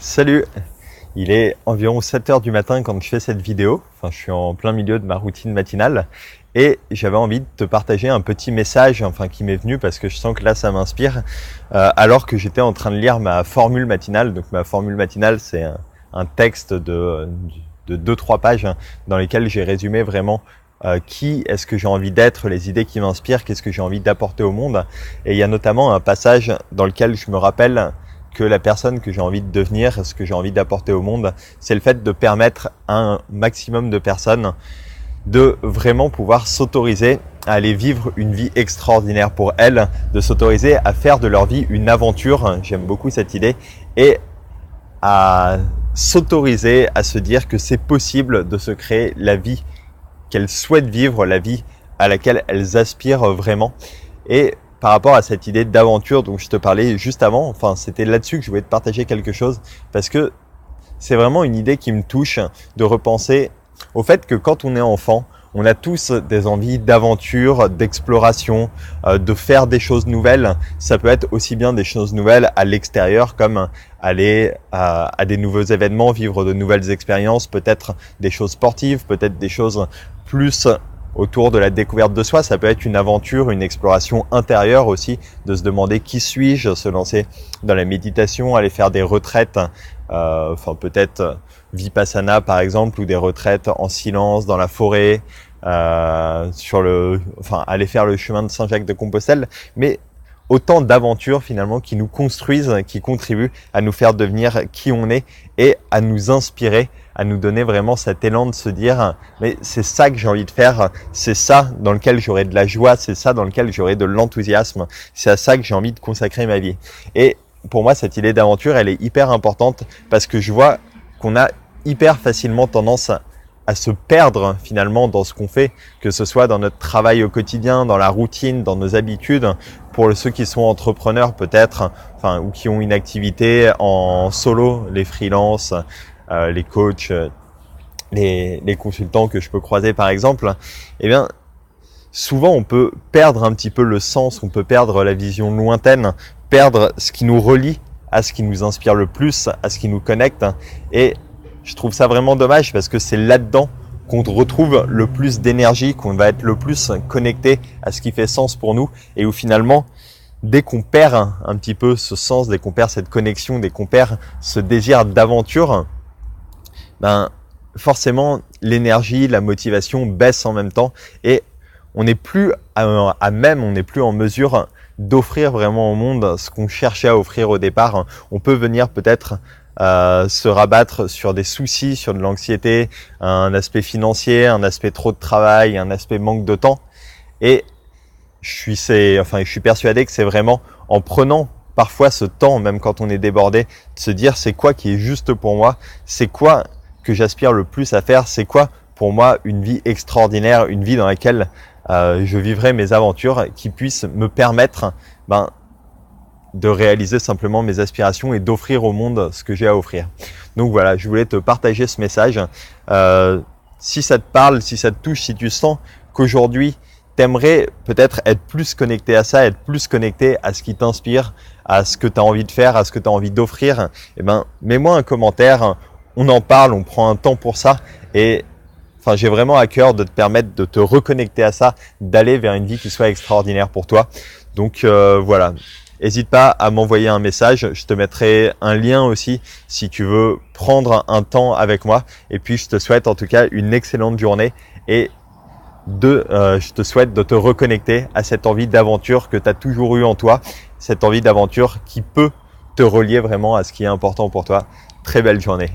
Salut! Il est environ 7 heures du matin quand je fais cette vidéo. Enfin, je suis en plein milieu de ma routine matinale et j'avais envie de te partager un petit message qui m'est venu parce que je sens que là ça m'inspire alors que j'étais en train de lire ma formule matinale. Donc ma formule matinale, c'est un texte de 2-3 pages dans lesquelles j'ai résumé vraiment qui est-ce que j'ai envie d'être, les idées qui m'inspirent, qu'est-ce que j'ai envie d'apporter au monde. Et il y a notamment un passage dans lequel je me rappelle que la personne que j'ai envie de devenir, ce que j'ai envie d'apporter au monde, c'est le fait de permettre à un maximum de personnes de vraiment pouvoir s'autoriser à aller vivre une vie extraordinaire pour elles, de s'autoriser à faire de leur vie une aventure, j'aime beaucoup cette idée, et à s'autoriser à se dire que c'est possible de se créer la vie qu'elles souhaitent vivre, la vie à laquelle elles aspirent vraiment. Et par rapport à cette idée d'aventure dont je te parlais juste avant, c'était là-dessus que je voulais te partager quelque chose parce que c'est vraiment une idée qui me touche de repenser au fait que quand on est enfant, on a tous des envies d'aventure, d'exploration, de faire des choses nouvelles. Ça peut être aussi bien des choses nouvelles à l'extérieur comme aller à des nouveaux événements, vivre de nouvelles expériences, peut-être des choses sportives, peut-être des choses plus autour de la découverte de soi. Ça peut être une aventure, une exploration intérieure aussi, de se demander qui suis-je, se lancer dans la méditation, aller faire des retraites, peut-être Vipassana par exemple, ou des retraites en silence dans la forêt, aller faire le chemin de Saint-Jacques-de-Compostelle, mais autant d'aventures finalement qui nous construisent, qui contribuent à nous faire devenir qui on est et à nous inspirer, à nous donner vraiment cet élan de se dire mais c'est ça que j'ai envie de faire, c'est ça dans lequel j'aurai de la joie, c'est ça dans lequel j'aurai de l'enthousiasme, c'est à ça que j'ai envie de consacrer ma vie. Et pour moi, cette idée d'aventure, elle est hyper importante parce que je vois qu'on a hyper facilement tendance à se perdre finalement dans ce qu'on fait, que ce soit dans notre travail au quotidien, dans la routine, dans nos habitudes. Pour ceux qui sont entrepreneurs peut-être, ou qui ont une activité en solo, les freelances, les coachs, les consultants que je peux croiser par exemple, souvent on peut perdre un petit peu le sens, on peut perdre la vision lointaine, perdre ce qui nous relie à ce qui nous inspire le plus, à ce qui nous connecte. Et je trouve ça vraiment dommage parce que c'est là-dedans qu'on retrouve le plus d'énergie, qu'on va être le plus connecté à ce qui fait sens pour nous et où finalement, dès qu'on perd un petit peu ce sens, dès qu'on perd cette connexion, dès qu'on perd ce désir d'aventure, forcément l'énergie, la motivation baisse en même temps et on n'est plus on n'est plus en mesure d'offrir vraiment au monde ce qu'on cherchait à offrir au départ. On peut venir peut-être se rabattre sur des soucis, sur de l'anxiété, un aspect financier, un aspect trop de travail, un aspect manque de temps. Et je suis persuadé que c'est vraiment en prenant parfois ce temps, même quand on est débordé, de se dire c'est quoi qui est juste pour moi, c'est quoi que j'aspire le plus à faire, c'est quoi pour moi une vie extraordinaire, une vie dans laquelle je vivrai mes aventures qui puissent me permettre de réaliser simplement mes aspirations et d'offrir au monde ce que j'ai à offrir. Donc voilà, je voulais te partager ce message. Si ça te parle, si ça te touche, si tu sens qu'aujourd'hui, t'aimerais peut-être être plus connecté à ça, être plus connecté à ce qui t'inspire, à ce que tu as envie de faire, à ce que tu as envie d'offrir, mets-moi un commentaire, on en parle, on prend un temps pour ça et j'ai vraiment à cœur de te permettre de te reconnecter à ça, d'aller vers une vie qui soit extraordinaire pour toi. Donc voilà. N'hésite pas à m'envoyer un message, je te mettrai un lien aussi si tu veux prendre un temps avec moi. Et puis je te souhaite en tout cas une excellente journée et je te souhaite de te reconnecter à cette envie d'aventure que tu as toujours eu en toi, cette envie d'aventure qui peut te relier vraiment à ce qui est important pour toi. Très belle journée.